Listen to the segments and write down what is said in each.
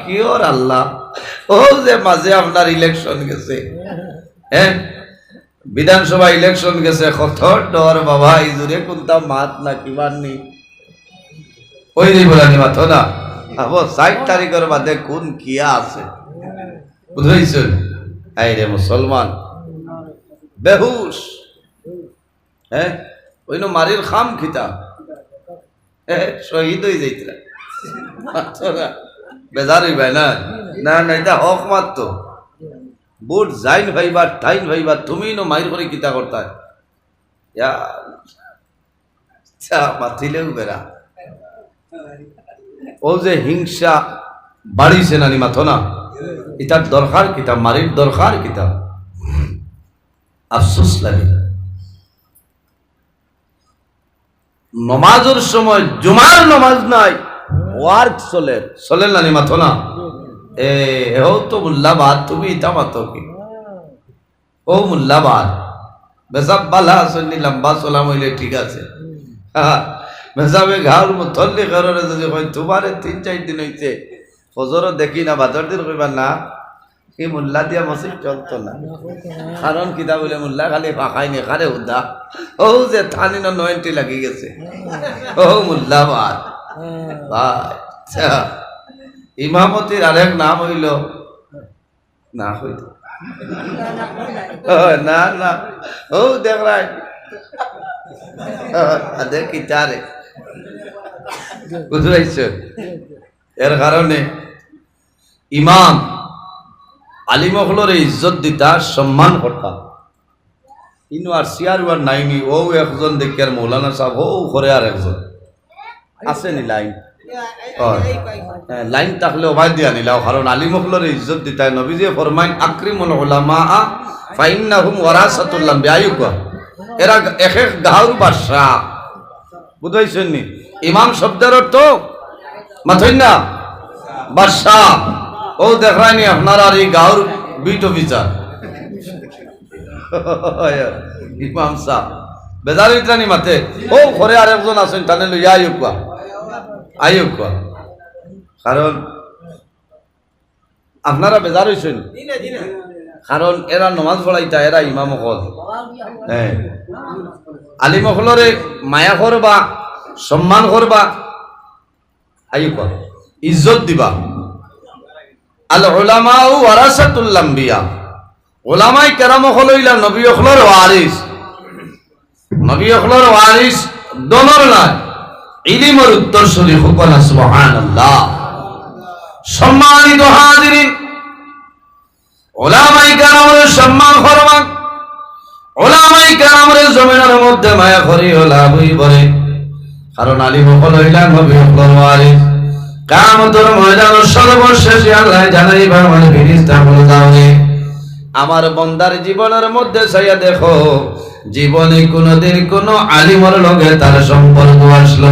কি ওর আল্লাহ, ও যে মাঝে আপনার ইলেকশন গেছে, হ্যাঁ বিধানসভা ইলেকশন গেছে, কত ডর বাবা, এই জুড়ে কোনটা মাত না কিবার নি ওই নি বলানি মাথ না আবো ৬০ তারিখের বাদে কোন কিয়া আছে বুঝাইছেন। এই রে মুসলমান বেহুশ, হ্যাঁ ওই নো মারির খাম খিতা শহীদ হয়ে যাইতরা বেজার হইবাই না, না না এটা হক মাত্র বুট যাইন ভাইবার ঠাইন ভাইবার, তুমি নো মাইর করে কিতা করতা মাথিলেও বেড়া। ও যে হিংসা বাড়িছে নানি মাথো না, এটার দরকার কিতা, মারির দরকার কিতা, আফসোস লাগে। নমাজের সময় জুমার নমাজ নাই, ওয়ার্ক চলে চলে নানি মাথো না, এও তো মুল্লাবাদ, তুমি ইটা মাতো কি ও মুল্লাবাদ বেসাব বালা আসনি লম্বা চলাম হইলে ঠিক আছে, মেসাবে ঘাউর মুথল্লি ঘরের যদি কই তোমার ৩-৪ দিন হইছে ফজর দেখি না, বাজার দিন কইবার না, কি মুল্লা দিয়া মসজিদ চলতো না, কারণ কিতা বলে মুল্লা খালি ফাঁকাই নে খারে হুদা, ও যে থানি না ৯০ লাগি গেছে, ও মুল্লাবাদ আচ্ছা। ইমামতির আরেক নাম হইল না হইল না না, ও দেখলাই দেখি তারে বুঝাইছ। এর কারণে ইমাম আলিমহলরে ইজ্জত দিতা, সম্মান করতাম, ইনু আর সিয়ার উয়ার নাইনি, ও একজন দেখি আর মৌলানা সাহেব, ও ঘরে আর একজন আসেনি লাইন, লাইন থাকলে ওভাই দিয়া নিলাও, কারণ আলিমহলরে ইজ্জত দিতাই। নবীজি ফরমাইন আকরিমুল উলামা ফাইন্নাহুম ওয়ারাসাতুল আম্বিয়া, এরা এক এক গাঁওর বাদশা, বুঝাইছেন নি? ইমাম শব্দের অর্থ মাথই না বাদশা, ও দেখায়নি আপনারা এই গাঁওর বিট অফিসার ইমাম সাহ বেজার ইত্রানি মাথে, ও ঘরে আর একজন আছেন টানে লইয়া আইয়ুকা, কারণ আপনারা বেজার হয়েছেন, কারণ এরা নমাজ পড়াইতা, এরা ইমাম হল, হ্যাঁ আলিম হলরে মায়া করবা, সম্মান করবা, আইয়ুকা ইজ্জত দিবা। আল উলামা ওয়ারাসাতুল আম্বিয়া, উলামাই কেরাম হলইলা নবী হলর ওয়ারিস, নবী হলর ওয়ারিস দনর নাই, ইলমের উত্তরসূরি হুকনা সুবহানাল্লাহ। সম্মানিত হাজিরিন, উলামায়ে কেরামের সম্মান করবেন, উলামায়ে কেরামের জমিনের মধ্যে মায়া করি লাভই বলে, কারণ আলিম হইলা নবী হলর ওয়ারিস। কিয়ামতের ময়দানে সর্বশেষে আল্লাহ জানাইবা মানে ফেরেশতা বলে দাওনে, আমার বান্দার জীবনের মধ্যে ছায়া দেখো, জীবনে কোনদিন কোন আলিমের লগে তার সম্পর্ক আসলো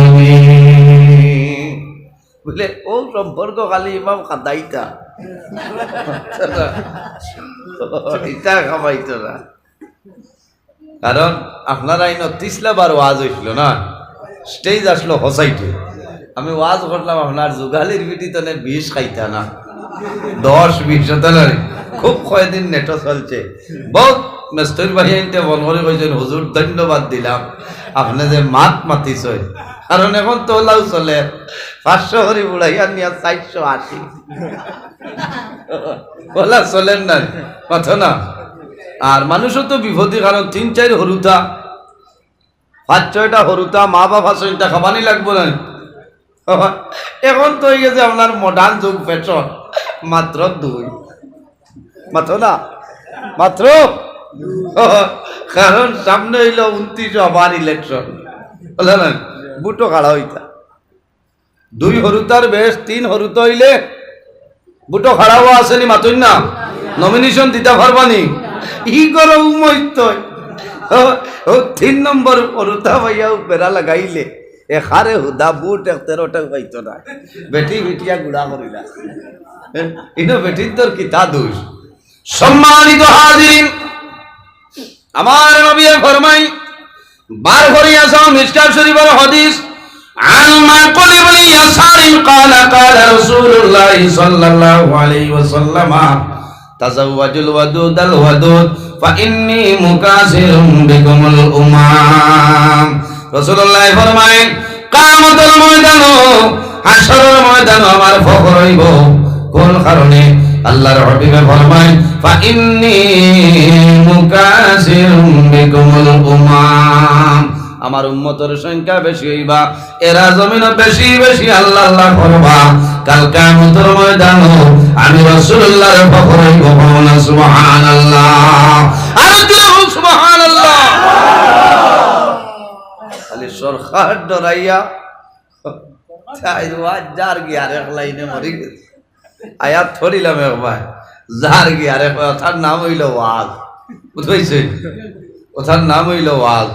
বলে, ও সম্পর্ক খালি ইমাম খাদাইতা এটা খাবাইতো না, কারণ আপনারা এই ৩০ বার ওয়াজ হইছিল না, স্টেজ আসলো হসাইটে, আমি ওয়াজ করলাম আপনার যুগালির বিটিতনে ২০ খাইতা না, ১০-২০ হতো না, খুব কয়েকদিন নেটো চলছে, বহুত মেস্তর ভাই আনতে বল করে কইছেন হুজুর ধন্যবাদ দিলাম আপনি যে মাত মাতিছ, কারণ এখন তোলাও চলে ৫০০ করে বুড়াইয়া নিয়ে ৪৮০ বলা চলেন না মাথো না। আর মানুষও তো বিপদী, কারণ ৩-৪ হরুতা ৫-৬টা হরুতা, মা বাবা ৫-৬টা খাবানি লাগবো না, এখন তো হয়ে গেছে আপনার মডার্ন যুগ ফ্যাশন, মাত্র ২ মাত্র না মাত্র, কারণ সামনে হইল ২৯ আবার ইলেকশন, বলে না বুটো খাড়া হইতা, ২ হরুতার বেশ ৩ হরুতা হইলে বুটো খাড়াও আসেনি মাতই না, নমিনেশন দিতে পারবানি, ই করো উমৈত ৩ নম্বর হরুতা ভাইয়া পেরা লাগাইলে এখারে হুদা বুট ১৩টা পাইতো না, বেটি বিটিয়া গুড়া করিলা, ইনো বেটির তোর কিতা দোষ। সম্মানিত হাজিরিন, আমার নবী ফরমাই বার করিয়া যাও মিশকাত শরীফের হাদিস, عن معقل بن يسار قال قال رسول الله صلى الله عليه وسلم تزوجوا الودود الودود فإني مكاثر بكم الأمم রাসূলুল্লাহ ফরমায় কিয়ামতের ময়দানে হাশরের ময়দানে আমার ফখর হইব কোন কারণে আল্লাহর হাবিবে ফরমায় ফাইন্নী মুকাসিরুম বিকুমুল উমাম আমার উম্মতের সংখ্যা বেশি হইবা এরা জমিনে বেশি বেশি আল্লাহ আল্লাহ করবা কাল কিয়ামতের ময়দানে আমি রাসূলুল্লাহর ফখর হইব বলুন সুবহানাল্লাহ আর দিও সুবহানাল্লাহ আলী সরকার ডরাইয়া তাই ওয়াজার গিয়ার এক লাইনে মরি আয়াত ধরিলাম একবার যার গিয়ার কথার নাম হইল ওয়াজ বুঝাইছে কথার নাম হইল ওয়াজ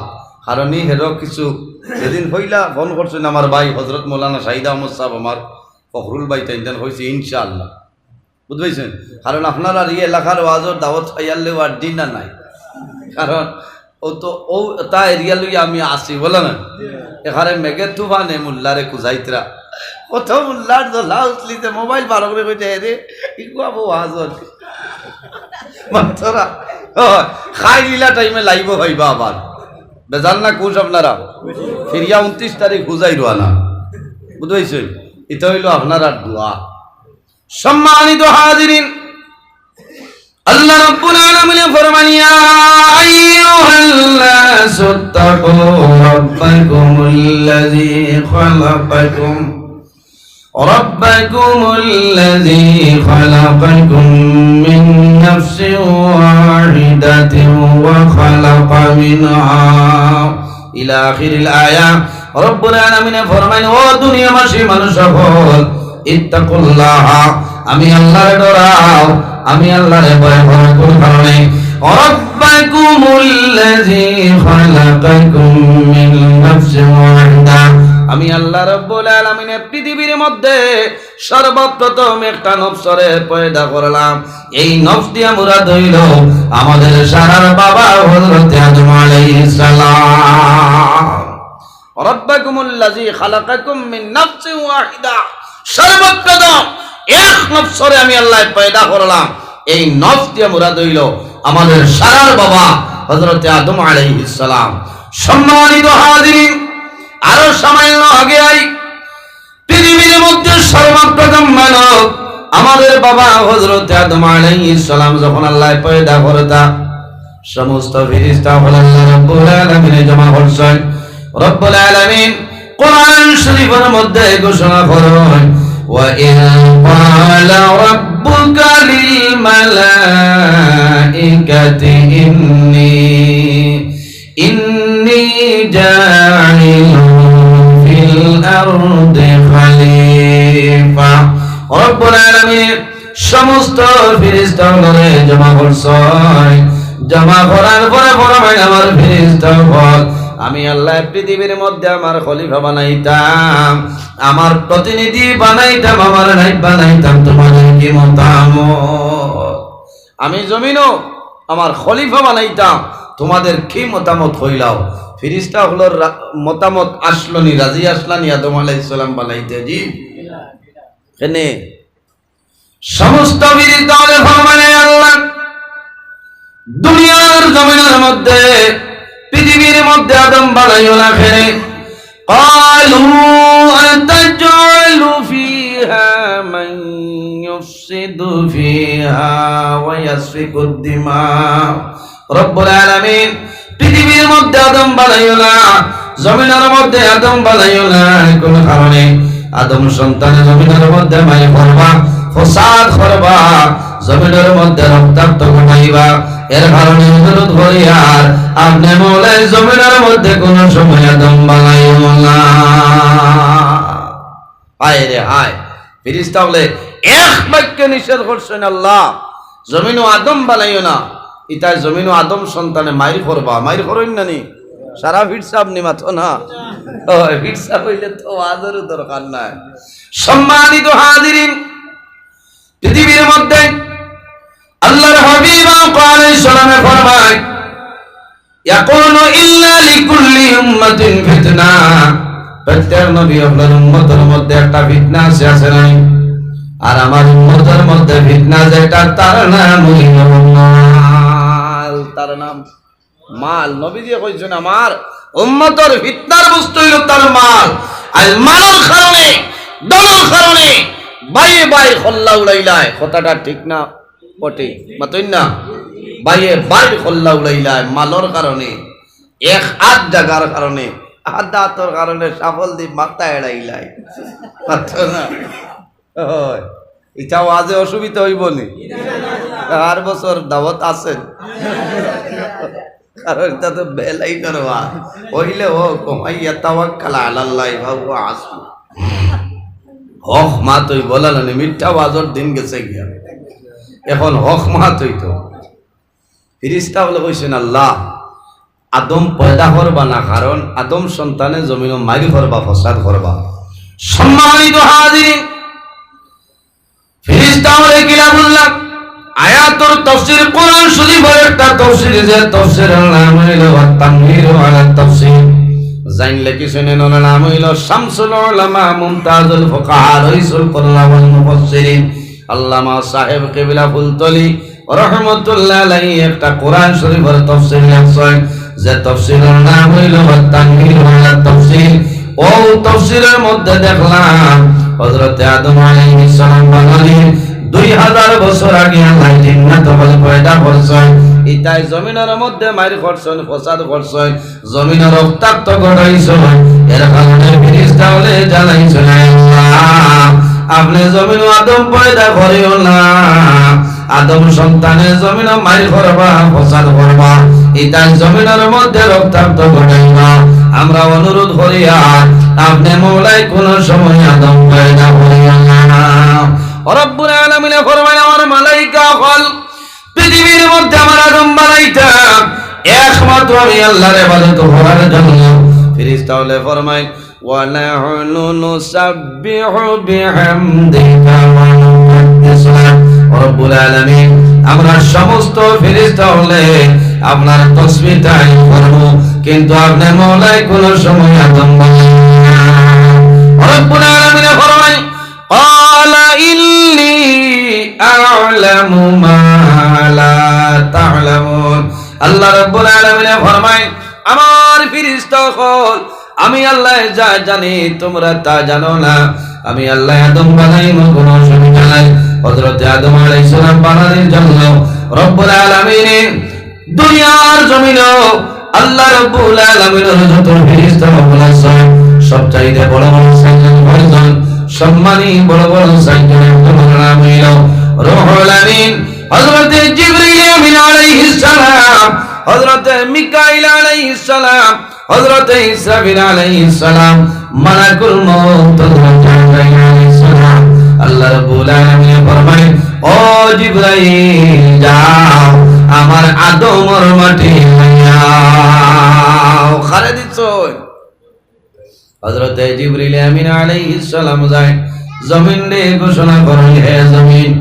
কারণ হেরো কিছু সেদিন হইলা ফোন করছেন আমার ভাই হযরত মৌলানা শাহিদ আহমদ সাহেব আমার ফখরুল ভাই তাইন হয়েছে ইনশাআল্লাহ বুঝাইছেন কারণ আপনার আর এই এলাকার ওয়াজর দাওয়াত খাইয়ালেও আর দিন না নাই কারণ ও তো ও তা এরিয়া লইয়া আমি আসি বলে না এখানে মেঘের তুফানে মোল্লারে কুজাইতরা কত মোল্লার দোলা উঠলিতে মোবাইল বার করে কইতে রে ইকু আবু ওয়াজর মাত্রা খাই লীলা টাইমে লাইব হইবা আবার বেজান না কোষ আপনারা ফিরিয়া 29 তারিখ বুঝাই রোয়ানা বুঝাইছে এটা হইল আপনারা দোয়া সম্মানিত হাজিরিন আল্লাহ রাব্বুল আলামিন ফরমান ইয়া আইয়ুহাল্লাস তাকু রাব্বাকুমুল্লাযী খালাকাকুম রাব্বাকুমুল্লাযী খালাকাকুম মিন নাফসিন ওয়াহিদাতিন ওয়া খালাকা মিনহা ইলা আখিরিল আয়া রব্বুল আলামিন ফরমান ও দুনিয়াবাসী মানুষ সকল ইত্তাকুল্লাহ আমি আল্লাহর ডরাও আমি আল্লাহরে ভয় করো কোন কারণে রাব্বাকুমুল্লাযী খালাকাকুম মিন নাফসিন ওয়াহিদা আমি আল্লাহ রাব্বুল আলামিন পৃথিবীর মধ্যে সর্বপ্রথম একটা নফসরে পয়দা করলাম এই নফস দিয়া মুরাদ হইল আমাদের সারার বাবা হযরত আদম আলাইহিস সালাম রাব্বাকুমুল্লাযী খালাকাকুম মিন নাফসিন ওয়াহিদা সর্বপ্রথম এক নফসরে আমি আল্লাহ পয়দা করলাম এই নফস দিয়ে মুরাদ হইল আমাদের সারার বাবা হযরত আদম আলাইহিস সালাম সম্মানিত হাজিরিন আরো সামান্য আগে আই পৃথিবীর মধ্যে সর্বপ্রথম মানব আমাদের বাবা হযরত আদম আলাইহিস সালাম যখন আল্লাহ পয়দা করতা সমস্ত ফেরেশতা আল্লাহ রাব্বুল আলামিন জমা করছেন রব্বুল আলামিন কোরআন শরীফের মধ্যে ঘোষণা করেন وَإِذْ قَالَ رَبُّكَ لِلْمَلَائِكَةِ إِنِّي جَاعِلٌ فِي الْأَرْضِ خَلِيفَةً রব্বুল আলামিন সমস্ত ফেরেশতাগুলোরে জমা করছেন জমা করার পরে ফরমায় আমার ফেরেশতাগণ আমি আল্লাহ পৃথিবীর মধ্যে আমার খলিফা বানাইতাম আমার প্রতিনিধি বানাইতাম আমার নাইব বানাইতাম তোমাদের কি মতামত আমি জমিনও আমার খলিফা বানাইতাম তোমাদের কি মতামত হইলাও ফেরেশতা হলোর মতামত আসলনি রাজি আসলানি আদম আলাইহিস সালাম বানাইতে জি কেনে সমস্ত ফেরেশতা হলে ফরমানে আল্লাহ দুনিয়ার জমিনের মধ্যে পৃথিবীর মধ্যে আদম বানাইও না ফেরে ক্বালু আতাজআলু ফিহা মান ইউফসিদু ফিহা ওয়া ইয়াসফিকুদ দিমা রব্বুল আলামিন পৃথিবীর মধ্যে আদম বানাইও না জমিনের মধ্যে আদম বানাইও না কোন কারণে আদম সন্তান জমিনের মধ্যে মাই করবা ফসাদ করবা জমিনের মধ্যে রক্তাক্ত ঘটাইবা এর কারণে অনুরোধ করি আর আপনি মৌলাই জমিনের মধ্যে কোন সময় আদম বানাইও না হায় রে হায় ফেরেশতা বলে এক বাক্যে নিষেধ করছেন আল্লাহ জমিনও আদম বানাইও না ইতা জমিনও আদম সন্তানে মাইর করবা মাইর করেন না নি সারা ফিরসাব নি মাথো না ওই ফিরসাব হইলে তো আদর দরকার নাই সম্মানিত হাজিরিন পৃথিবীর মধ্যে আল্লাহর হাবিব আলাইহিস সালামে ফরমায় ইয়াকুনু ইল্লা লিকুল্লি উম্মাতিন ফিতনা প্রত্যেক নবী আপনার উম্মতের মধ্যে একটা ফিতনা আছে নাই? আর আমার উম্মতের মধ্যে ফিতনা যেটা তার নাম হইল মাল। তার নাম মাল। নবী দিয়ে কইছেন আমার উম্মতের ফিতনার বস্তু হইল তার মাল। আর মালের কারণে দলের কারণে বাইয়ে বাই খল্লা উড়াইলায়। কথাটা ঠিক না বটে? মাতই না? বাইয়ে বাই খল্লা উড়াইলায় মালর কারণে, এক হাত জাগার কারণে, হাত দাঁতর কারণে সাফল দি মাথা এড়াইলাই। না ইচ্ছাও আজে অসুবিধা হইব নি? আর বছর দাওয়াত আছেন, কারণ এটা তো বেলাই করবা হইলে ও কমাইয়া তাওয়াক্কাল আলাল্লাহ ভাবু আসু হক মা তুই বলালানি মিথ্যা বাজর দিন গেছে গিয়া। এখন হক মা তুই তো ফিরিস্তা বলে কইছেন আল্লাহ আদম পয়দা করবা না, কারণ আদম সন্তানে জমিন মারি করবা, ফসাদ করবা। সম্মানিত হাজিরিন, ফিরিস্তা বলে কিলাবুল্লাহ আয়াতুর তাফসীর কোরআন শরীফের একটা তাফসীর, যে তাফসীরের নাম হইল আত-তামহির আলা তাফসীর। জানলে কি শুনেন, ওর নাম হইল শামসুল উলামা মুমতাজুল ফুকাহা রাইসুল কুরআন ওয়াল মুফাসসিরিন আল্লামা সাহেব কিবলা ফুলতলি রাহমাতুল্লাহ আলাইহি একটা কোরআন শরীফের তাফসীর লিখছেন, যে তাফসীরের নাম হইল আত-তামহির আলা তাফসীর। ও তাফসীরের মধ্যে দেখলাম হযরত আদম আলাইহিস সালাম বানালেন 2000 বছর আগে আল্লাহ জিন্নাত বলে পয়দা করছেন। ইতাই জমিনের মধ্যে মারি করছেন, ফসাদ করছেন, জমিনের রক্তাক্ত করাইছেন। এর কারণে ফেরেশতা বলে জানাইছেন আল্লাহ আপনি জমিন আদম পয়দা করিও না, আদম সন্তানে জমিন মারি করবা, ফসাদ করবা, ইতাই জমিনের মধ্যে রক্তাক্ত করাইবা। আমরা অনুরোধ করিয়া আপনি মওলাই কোন সময় আদম পয়দা করিও না। রব্বুল আলামিন ফরমায় আমার মালাইকা হল পৃথিবীর মধ্যে আমার আদম বানাইতা একমাত্র আমি আল্লাহর ইবাদত করার জন্য। ফেরেশতা হলে ফরমায় ওয়া নাহনু নুসাব্বিহু বিহামদিকা ওয়া নুকদ্দিসু লাক। রব্বুল আলামিন আমরা সমস্ত ফেরেশতা হলে আপনার তাসবিহ তাইন করব, কিন্তু আপনি মওলাই কোন সময় আদম বানাইতা। রব্বুল আলামিন ফরমায় قال إني أعلم ما لا تعلمون। আল্লাহ রাব্বুল আলামিন ফরমায় আমার ফেরেশতা হল আমি আল্লাহ যা জানি তোমরা তা জানো না। আমি আল্লাহ আদম বানাইমু, কোনো অসুবিধা নাই। হযরত আদম আলাইহিস সালাম বানানোর জন্য রব্বুল আলামিন দুনিয়ার জমিনে আল্লাহ রাব্বুল আলামিনের যত ফেরেশতা আছে সবচাইতে বড় বড় সাইয়েদ সম্মানী বড় বড় সাইয়েদের নাম হইল রূহুল আমিন। হযরত জিবরিল আমিন আলাইহিস সালাম, হযরত মিকাইল আলাইহিস সালাম, হযরত ইসরাফিল আলাইহিস সালাম, মালাকুল মউত হযরত জিবরাইল আলাইহিস সালাম। আল্লাহ রাব্বুল আলামিন ফরমায় ও জিবরাইল যাও আমার আদমের মাটি লইয়াও। খারে দিছো হযরত জিবরিল আমিন আলাইহিস সালাম যায় জমিন রে ঘোষণা করেন হে জমিন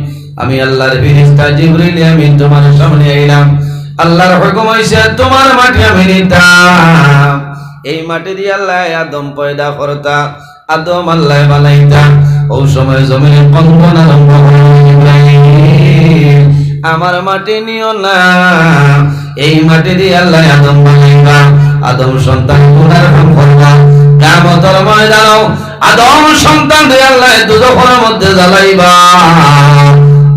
আমি আল্লাহর ফেরেশতা জিবরিল আমিন তোমার সামনে আইলাম। আল্লাহর হুকুম হইছে তোমার মাটি আমি নিতাম। এই মাটি দিয়ে আল্লাহ আদম পয়দা করতা, আদম আল্লাহ বানাইতা। ওই সময় জমিনে কম্পন আরম্ভ হলো, ইব্রাহিম আমার মাটি নিও না, এই মাটি দিয়ে আল্লাহ আদম বানাইবা, আদম সন্তান গুনার কাম করবা। কিয়ামতের ময়দানে আদম সন্তান দিয়ে আল্লাহ দুজখের মধ্যে জ্বালাইবা।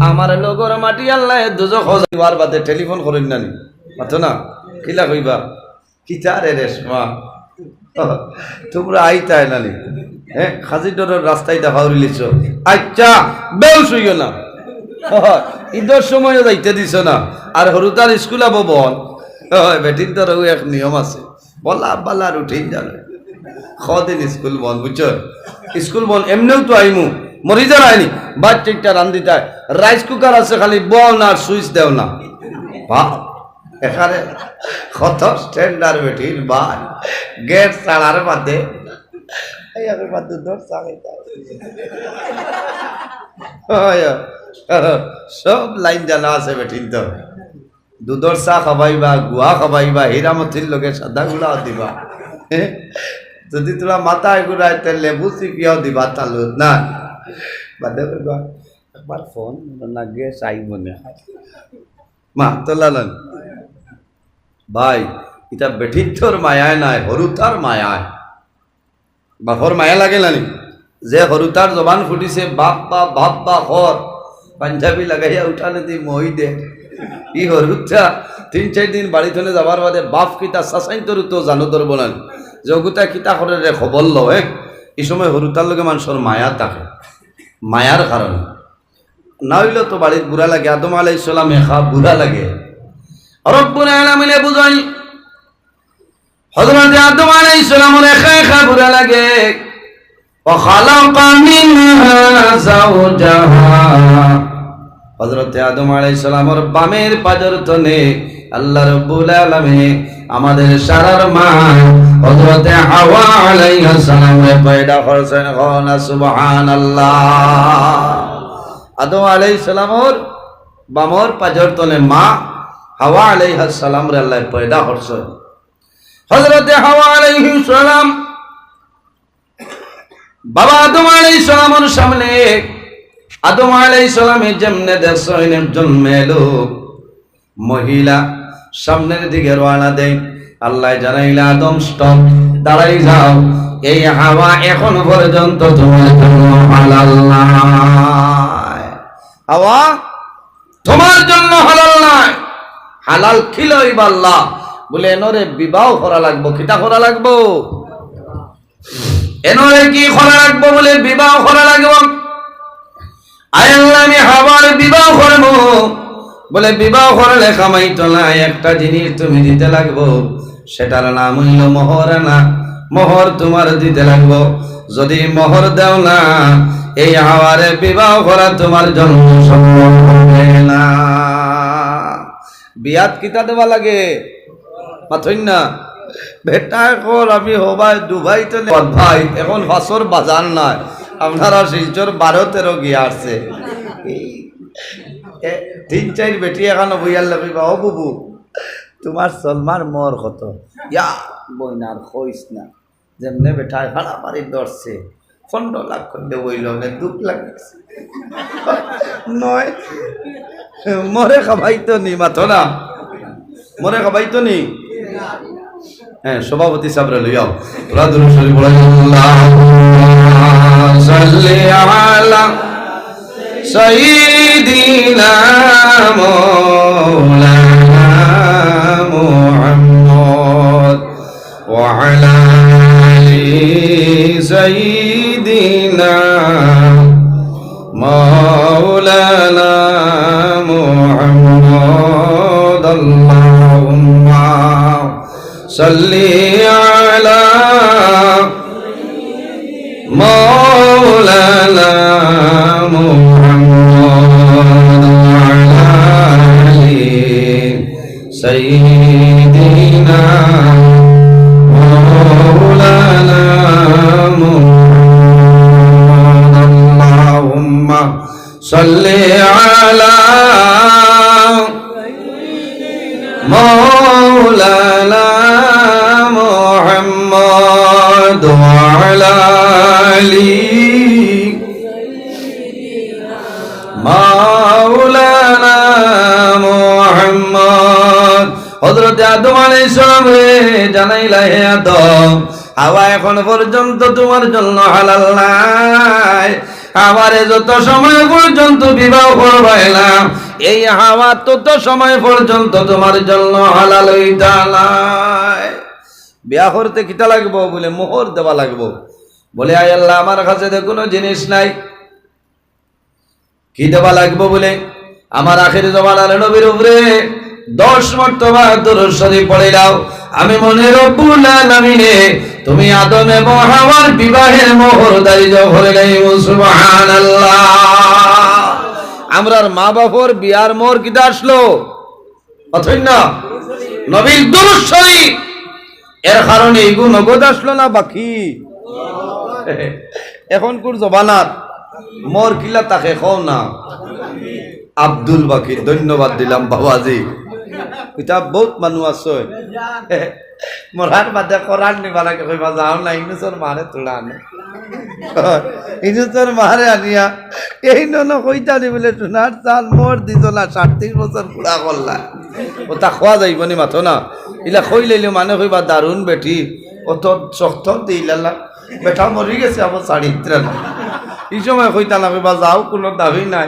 আমার লোগর মাটি আল্লাহ দুজখ যাইবার বাদে টেলিফোন করেন নানি মাতো না কিলা কইবা কিতারে রেশমা তোমরা আইতাই নানি হ্যাঁ খাজিডর রাস্তায় দেখাউরি লিছ। আচ্ছা বেউস হইও না, ঈদের সময় যাইতে দিছ না। আর হরুতার স্কুল আবো বন বেটির তোর এক নিয়ম আছে, বলা বালার উঠেই জানে কদিন স্কুল বন বুঝছ। স্কুল বন এমনিও তো আইমু মরি যা আইনি বাদ ঠিকটা রান্ধি দেয়, রাইস কুকার আছে খালি বল না সুইচ দেও না। এখানে কত স্ট্যান্ডার্ড বেটির বাদ গেট ছাড়ার বাদে সব লাইন জানা আছে বেটিন। তো দুধর চা খাবাইবা, গুয়া খাবাইবা, হীরামতির লগে সাদা গুলা দিবা, যদি তোরা মাথায় ঘুরায় তাহলে লেবু চিপিয়াও দিবা তালুত না বাদে করবা একবার ফোন না গিয়ে চাই মনে মা তোলালেন ভাই এটা বেঠির মায়ায় নাই হরুতার মায়ায় বাপর মায়া লাগে নানি যে হরুতার জবান ফুটিছে বাপ বা হর পাঞ্জাবি লাগাইয়া উঠালে দি মই দে ই হরুতা 3-4 দিন বাড়ি থলে যাবার বাদে বাপ কিতা সাসাইন তোর তো জানো তোর বলেন জগুতা কিতা করে রে খবর লো এই সময় হরুতার লগে মানুষের মায়া থাকে মায়ার কারণে না হইলে তো বাড়ির বুড়া লাগে আদম আলাইহিস সালাম এখা বুড়া লাগে রব্বুল আলামিনে বুঝাই হযরত আদম আলাইহিস সালামের এখা বুড়া লাগে ওয়া খালাকা মিনহা যাওজাহা হযরত আদম আলাইহিস সালামের বামের পাজর তনে আল্লাহ রাব্বুল আলামিন আমাদের সারার মা হযরত হাওয়া আলাইহিস সালামের পয়দা করছেন না সুবহানাল্লাহ আদম আলাইহিস সালামের বামর পাজর তনে মা হাওয়া আলাইহিস সালাম রে আল্লাহ পয়দা করছেন হযরত হাওয়া আলাইহিস সালাম বাবা আদম আলাইহিস সালামের সামনে আদম আলাইহিস সালামে যেমনে দেখছেন একজন মেয়ে লোক মহিলা সামনের দিকে রওনা দেয় আল্লাহ জানাইলা আদম স্টপ দাঁড়াই যাও এই হাওয়া এখন পর্যন্ত তোমার জন্য হালাল নয় হাওয়া তোমার জন্য হালাল নয় হালাল খিলই আল্লাহ বলে এনরে বিবাহ করা লাগবো কিটা করা লাগবো এনরে কি করা লাগবো বলে বিবাহ করা লাগবো আল্লাহ আমি হাওয়ার বিবাহ করবো বলে বিবাহ করলে কামাইতো না একটা জিনিস তুমি দিতে লাগবো সেটার নাম হইল মোহরানা মোহর তোমার দিতে লাগবো যদি মোহর দাও না এই হাওয়ারে বিবাহ করা তোমার জন্য সম্ভব হবে না বিয়াত কিতা দেওয়া লাগে মাথইন না বেটা কর আমি হবাই দুবাই তো ভাই এখন ফাঁসর বাজার নয় আপনারা শিলচর 12-13 গিয়ে আসছে 3-4 বেটি এখানে বইয়ার লাগবে ও বুবু তোমার সলমার মর কত ইয়া বইনার কইস না যেমনে বেটায় ভাড়া বাড়ি ধরছে 15 লাখ করে বইল 2 লাখ নয় মরে খাবাইতো নি মাথো না মরে খাবাইতো নি হ্যাঁ সভাপতি সাহেবরা লইয়াও তোরা দুরূদ শরীফ পড়া আল্লাহুম্মা সাল্লি আলা সাইয়্যিদিনা মাওলানা মুহাম্মদ ওয়া আলা আলি সাইয়্যিদিনা মাওলানা মুহাম্মদ আল্লাহুম্মা সাল্লি আলা মাওলানা মুহাম্মদ ওয়া আলা আলি সাইয়্যিদিনা মাওলানা মুহাম্মদ আল্লাহুম্মা সাল্লি আলা মাওলানা মুহাম্মদ ওয়া আলা আলি মাওলানা মুহাম্মদ হযরত আদম আলাইহিস সালাম জানাইলা হে আদম হাওয়া এখন পর্যন্ত তোমার জন্য হালাল নাই আমারে যত সময় পর্যন্ত বিবাহ করবাইলাম এই হাওয়া তত সময় পর্যন্ত তোমার জন্য হালাল হইতা নাই বিয়া করতে কিতা লাগবো বলে মোহর দেওয়া লাগবো বলে আয় আল্লাহ আমার কাছে তো কোনো জিনিস নাই কি দেওয়া লাগবো বলে আমার আখির জমানার নবীর উপরে 10 মর্তবা দরুদ শরীফ পড়ে দাও আমি মনে রব্বুল আলামিনে তুমি আদম এবং হাওয়ার বিবাহের মোহর দারিজ করে গাইব সুবহানাল্লাহ আমরার মা বাবার বিয়ার মোহর কিটা আসলো অথই না নবীর দরুদ শরীফ এর কারণে এগু নগদ আসলো না বাকি এখন কোন জবানাত মোর কিলা তাকে খাও না আব্দুল বাকি ধন্যবাদ দিলাম বাবাজি এটা বহুত মানুষ আছে মরার বাদে করার নিবালাকে কইবা যাও না ইনুসর মারে তোলা আনে ইনুসর মারে আনিয়া এই নন কইতানি বলে সোনার চাল মোর দিত না ৩৭ বছর পুরা করলা ও তা খোয়া যাইব নি মাথো না ইলা কই লইলে মানে কইবা দারুণ বেটি অত শক্ত দিলালা বেটা মরি গেছে আবার চারিত্র না এই সময় কইতা না কইবা যাও কোনো দাবি নাই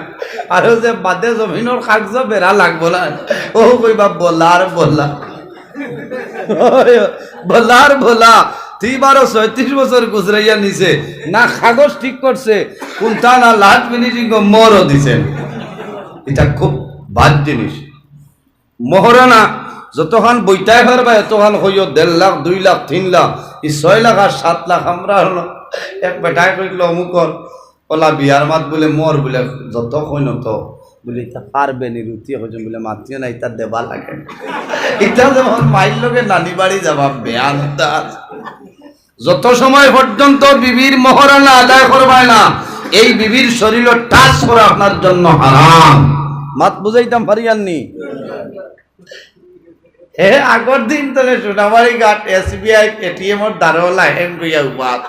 আর যে বাদে জমিনের কাগজ বেড়া লাগবো না ও কইবা বলার বলা বলার বলা তুই ৩৭ বছর গুজরাইয়া নিছে না কাগজ ঠিক করছে কোনটা না লাস্ট ফিনিশিং মরও দিছেন এটা খুব বাদ জিনিস মহরানা যতক্ষণ বইটাই পারবা এতক্ষণ হইও ১.৫ লাখ ২ লাখ ৩ লাখ এই ৬ লাখ আর ৭ লাখ আমরা হলো এক বেটাই কইল অমুকর ওলা বিয়ার মাত বলে মর বলে যত কইন তো বলে এটা পারবে নি রুটি হইছে বলে মাতিও না এটা দেবা লাগে এটা যেমন মাইল লোকে নানি বাড়ি যাবা বেয়ান যত সময় পর্যন্ত বিবির মহরানা আদায় করবাই না এই বিবির শরীর টাচ করা আপনার জন্য হারাম মাত বুঝাইতাম পারিয়াননি হে আগর দিন তোলে সোনাবাড়ি ঘাট SBI ATM ওর দারোয়ালা হেন কইয়া উপাত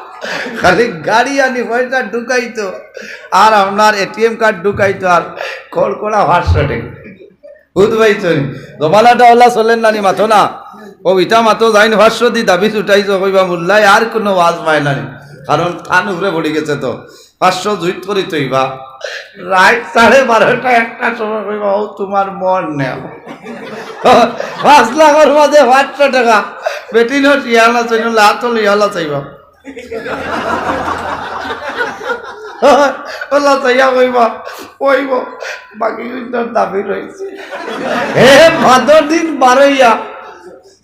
খালি গাড়ি আনি পয়সা ঢুকাইতো আর আপনার ATM কার্ড ঢুকাইতো আর কড়কড়া 500 টাকা বুঝ পাইছো জমালাটা ওলা চলেন নানি মাথো না ও ইটা মাতো যাইন 500 দি দাবি উঠাইছো কইবা মুল্লাই আর কোনো ওয়াজ পায় নানি কারণ থান উপরে পড়ে গেছে তো 500 জুইত করি তৈবা রাত 12:30টা একটা সময় কইবা ও তোমার মন নেও 5 লাখের মাঝে 500 টাকা বেটি নোট ইয়ালা চাইন লাতল ইয়ালা চাইবা ওলা চাইয়া কইবা কইব বাকি কিন্তু দাবি রয়েছে হে ভাদর দিন 12ইয়া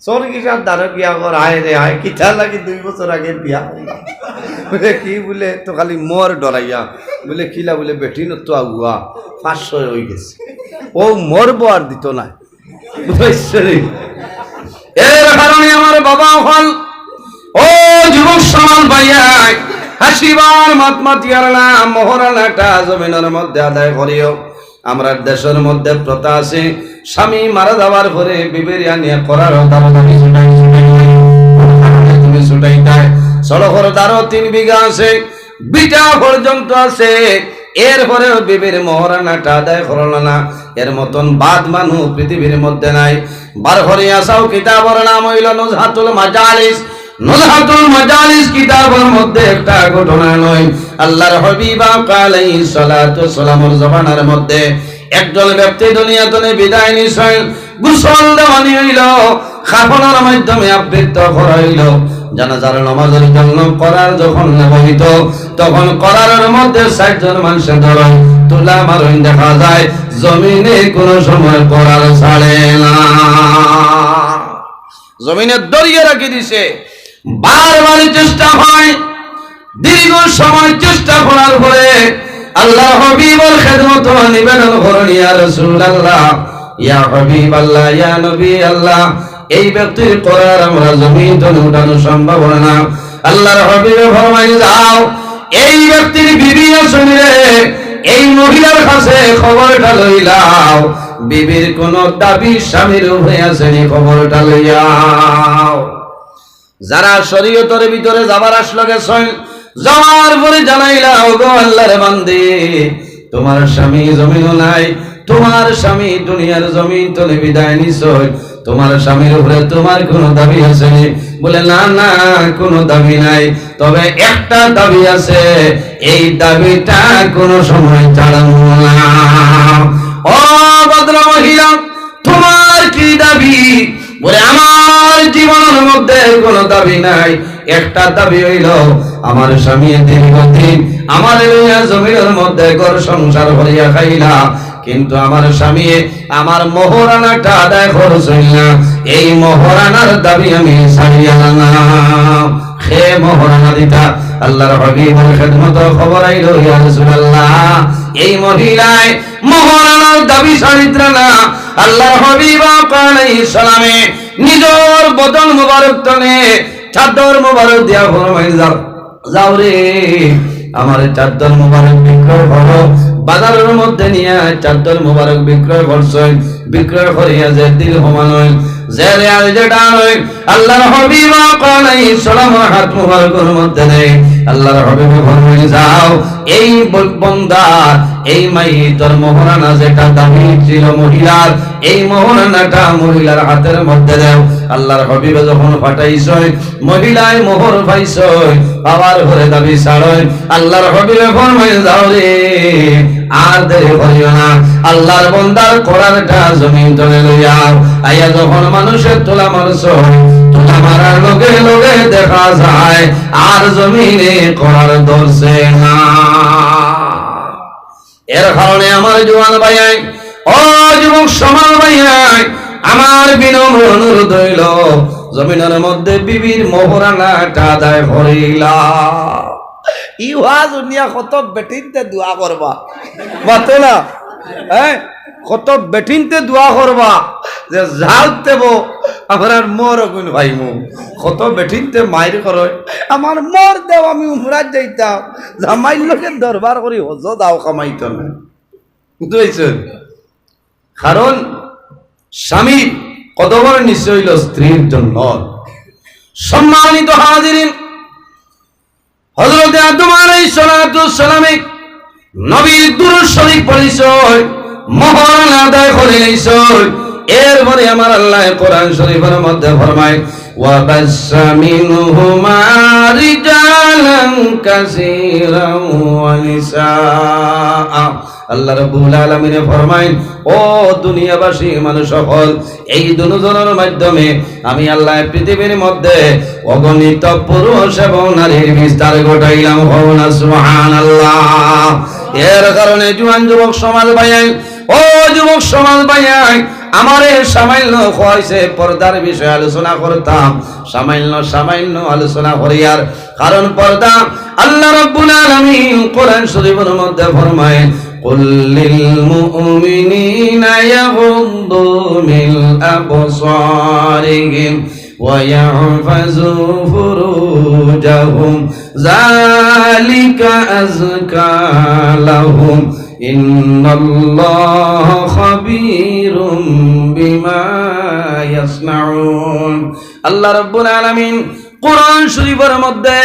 সরকিসার দ্বারা বিয়া কর আয় রে আয় কিতা লাগি 2 বছর আগে বিয়া বলে কি বলে তো খালি মোর ডরাইয়া বলে কিলা বলে বেটি ন তো আগুয়া 500 হয়ে গেছে ও মরবো আর দিত না বুঝাইছরি এর কারণে আমার বাবা হল ও যুবক সমাজ ভাইয়া হাসিবার মাতমাতিয়ার না মহরানাটা জমিনের মধ্যে আদায় করিও আমরা দেশের মধ্যে প্রথা আছে স্বামী মারা যাওয়ার পরে বিবির আনিয়া করার দাবি তুমি ছুটাইতাই সড়কের দ্বারও 3 বিঘা আছে বিটা পর্যন্ত আছে এরপরেও বিবির মহরানাটা আদায় করলো না এর মতন বাদ মানুষ পৃথিবীর মধ্যে নাই বার করে আসাও কিতাবের নাম হইল নুজহাতুল মাজালিস নুজহাতুল মাজালিস কিতাবের মধ্যে একটা ঘটনা নয় আল্লাহর হাবিব আলাইহিস সালাতু সালামের জমানার মধ্যে একজন ব্যক্তি দুনিয়া থেকে বিদায় নিছেন গোসল দেওয়ানি হইল খাফনের মাধ্যমে আবৃত করা হইল জানাজার নামাজের জন্য করার যখন নেবহিত তখন করারের মধ্যে 60 জন মানুষ ধরে তুলা মারুন দেখা যায় জমিনে কোন সময় করার ছাড়ে না জমিনে দরিয়ে রাখি দিছে বারবার চেষ্টা হয় দীর্ঘ সময় চেষ্টা করার পরে আল্লাহ হাবিবের খেদমত নিবেদন করেন ইয়া রাসূলুল্লাহ ইয়া হাবিবাল্লাহ ইয়া নবী আল্লাহ এই ব্যক্তির করার আমরা জমিন থেকে উঠানো সম্ভব না আল্লাহর হাবিব ফরমাই যাও এই ব্যক্তির বিবি শুনলে এই মহিলার কাছে খবরটা লইলাও বিবির কোন দাবি স্বামীর হয়ে আসেনি খবরটা লইয়াও যারা শরীয়তের ভিতরে যাবার আসলো গেছেন যাওয়ার পরে জানাইলা ওগো আল্লাহর বান্দে তোমার স্বামী জমিনও নাই তোমার স্বামী দুনিয়ার জমিন থেকে বিদায় নিছই তোমার স্বামীর উপরে তোমার কোনো দাবি আছে বলে না না কোনো দাবি নাই তবে একটা দাবি আছে এই দাবিটা কোনো সময় ছাড়াবো না ও ভদ্র মহিলা তোমার কি দাবি বলে আমার জীবনের মধ্যে কোনো দাবি নাই একটা দাবি হইল আমার স্বামী দীর্ঘদিন আমার জমিনের মধ্যে ঘর সংসার করিয়া খাইলা কিন্তু আমার স্বামী আমার মহরানাটা আদায় করছেন না এই মহরানার দাবি আমি ছাড়িয়া না হে মহরানা দিতা আল্লাহর হাবিবের খেদমত খবর আইলো ইয়া রাসূলুল্লাহ এই মহিলায় মহরানার দাবি ছাড়িত না আল্লাহর হাবিব আলাইহিস সালামে নিজের বদন মুবারক তনে চাদর মুবারক দিয়া ফরমাই যাও রে আমার চাদর মুবারক বিক্রয় করো বাজারের মধ্যে নিয়ে চাদর মুবারক বিক্রয় করছেন বিক্রয় করিয়া যে দিল হমানয় জেরে আর যেটা নয় আল্লাহর হাবিব আলাইহিস সালাম হাত মুবারকের মধ্যে দেয় আল্লাহর হাবিব ফরমায় যাও এই বান্দা এই মাইয়িতের মোহরানা যেটা দামি ছিল মহিলার এই মোহরানাটা মহিলার হাতের মধ্যে দাও আল্লাহর হাবিব যখন ফাটাইছয় মহিলায় মোহর পাইছয় পাওয়ার ঘরে দাবি ছাড়য় আল্লাহর হাবিব ফরমায় যাও রে আর দেরি করিও না আল্লাহর বান্দার কোরআনটা জমিন তলে লইয়া আইয়া যখন মানুষের তোলা মারছয় তোলা মারার লগে লগে দেখা যায় আর জমিনে কোরআন ধরছে না এর কারণে আমার জওয়ান ভাইয়াই ও যুবক সমাজ ভাইয়াই আমার বিনম্র অনুরোধ হইল জমিনের মধ্যে বিবির মোহরানাটা আদায় করিলা ইহা দুনিয়া কত বেটিনতে দোয়া করবা বাতো না হ্যাঁ কত বেটিনতে দোয়া করবা যে জাল দেব আমার মোর গুণ ভাইমু কত বেটিনতে মাইর করো আমার মোর দেও আমি উমরাত যাইতাম জামাইর লোকে দরবার করি হজ দাও কামাইত না বুঝতে কারণ স্বামী কত বড় নিশ্চয় হইল স্ত্রীর জন্য সম্মানিত হাজিরিন হযরত আদম আলাইহিস সালামে নবীর দুরূদ শরীফ পড়িছয় মোহর আদায় করে নিছয় এরপরে আমার আল্লাহ কোরআন শরীফের মধ্যে ফরমায় ওয়া বাসসা মিনহুমা রিজালান কাসীরান ওয়া নিসা আল্লাহ রাব্বুল আলামিন ফরমায় ও দুনিয়াবাসী মানুষ সকল এই দুজনের মাধ্যমে আমি আল্লাহ পৃথিবীর মধ্যে অগণিত পুরুষ এবং নারীর বিস্তার ঘটাইলাম হওয়া সুবহানাল্লাহ এর কারণে জওয়ান যুবক সমাজ ভাইয়াই ও যুবক সমাজ ভাইয়াই আমারে সামান্য হইছে পর্দার বিষয়ে আলোচনা করতাম সামান্য আলোচনা করিয়ার কারণ পর্দা আল্লাহ রাব্বুল আলামিন কোরআন শরীফের মধ্যে ফরমায় قل للمؤمنين يغضوا من أبصارهم ويحفظوا فروجهم ذلك أزكى لهم إن الله خبير بما يصنعون الله رب العالمين কোরআন শরীফের মধ্যে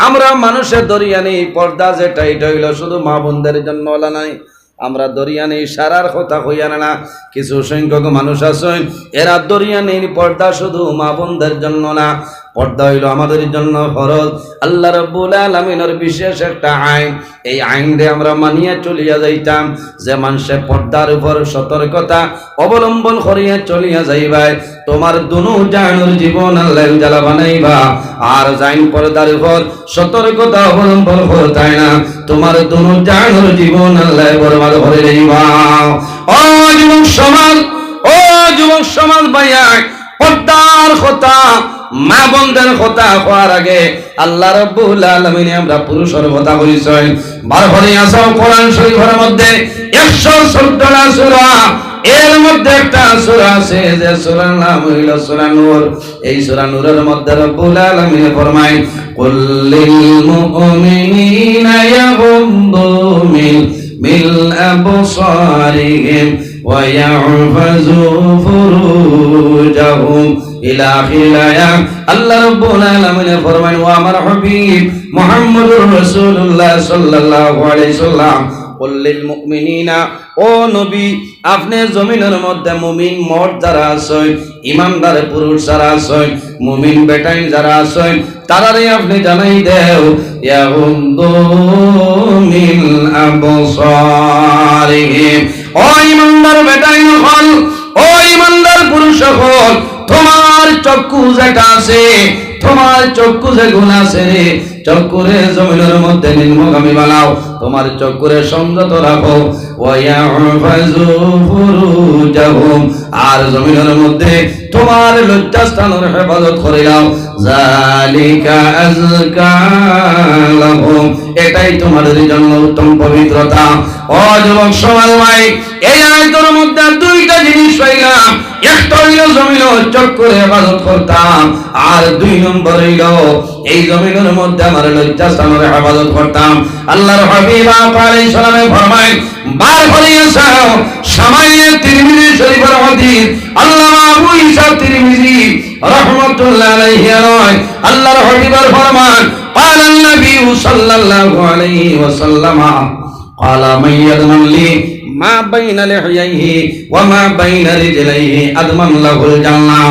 আমরা মানুষের দরিয়া নেই পর্দা যেটা এটা হইল শুধু মা বোনদের জন্য ওলা নাই আমরা দরিয়া নেই সারার কথা হইয়া না কিছু সংখ্যক মানুষ আছেন এরা দরিয়া নেই পর্দা শুধু মা বোনদের জন্য না পর্দা হইল আমাদের জন্য ফরজ আল্লাহ রাব্বুল আলামিনের বিশেষ একটা আইন এই আইনরে আমরা মানিয়া চলিয়া যাইতাম যে মানুষে পর্দার উপর সতর্কতা অবলম্বন করিয়া চলিয়া যাইবাই তোমার দুনু জানুর জীবন আল্লাহ উজালা বানাইবা আর জাইন পর্দার উপর সতর্কতা অবলম্বন করতাই না তোমার দুনু জানুর জীবন আল্লাহ বরবাদ করে দিবা ও যুবক সমাজ ভাইয়া পর্দার কথা মা বোনদের কথা হওয়ার আগে আল্লাহ রাব্বুল আলামিন আমরা পুরুষের কথা বলিছেন বার করে আসো কোরআন শরীফের মধ্যে 114টা সূরা এর মধ্যে একটা সূরা আছে যে সূরার নাম হইল সূরা নূর এই সূরা নূরের মধ্যে রাব্বুল আলামিন ফরমায় কুল লিল মুমিনিনা ইয়াগুদ্দু মিল আবসারিহিম ওয়া ইয়াহফাযু ফুরুজাহুম ইলা আখির আয়াত আল্লাহ রাব্বুল আলামিন ফরমান ও আমার হাবিব মুহাম্মদুর রাসূলুল্লাহ সাল্লাল্লাহু আলাইহি সাল্লাম কুল্লিল মুমিনিনা ও নবী আপনি জমিনের মধ্যে মুমিন মর্দ যারা আছেন ঈমানদার পুরুষ যারা আছেন মুমিন বেটাই যারা আছেন তারারে আপনি জানাই দেও ইয়াগুদ্দু মিন আবসারিহিম ও ঈমানদার বেটাই হল ও ঈমানদার পুরুষ হল তোমার চক্ষু যেটা আছে তোমার চক্ষু যে গুণ আছে রে চক্ষুরে জমিনের মধ্যে নিম্নগামী বানাও তোমার চক্ষুরে সংযত রাখো ওয়ায়াহফাযু ফুরুজাহুম আর জমিনের মধ্যে তোমার লজ্জাস্থানের হেফাজত করে নাও যালিকা আযকা লাহুম এটাই তোমাদের জন্য উত্তম পবিত্রতা ও যুবক সমাজ ভাই এই আয়াতের মধ্যে দুইটা জিনিস পাইলাম একটা হইল জমিন চক্ষুরে হেফাজত করতাম আর দুই নম্বর হইল এই জমিনের মধ্যে আমার লজ্জাস্থানের হেফাজত করতাম আল্লাহর হাবিব আলাইহিস সালামে ফরমায় বার করিয়াছো সামাইয়ে তিরমিজি শরীফের হাদিস আল্লামা আবু ঈসা তিরমিজি রাহমাতুল্লাহ আলাইহি নয়, আল্লাহর হাবিবের ফরমান قال النبي صلى الله عليه وسلم قال من يضمن لي ما بين لحييه وما بين رجليه أضمن له الجنة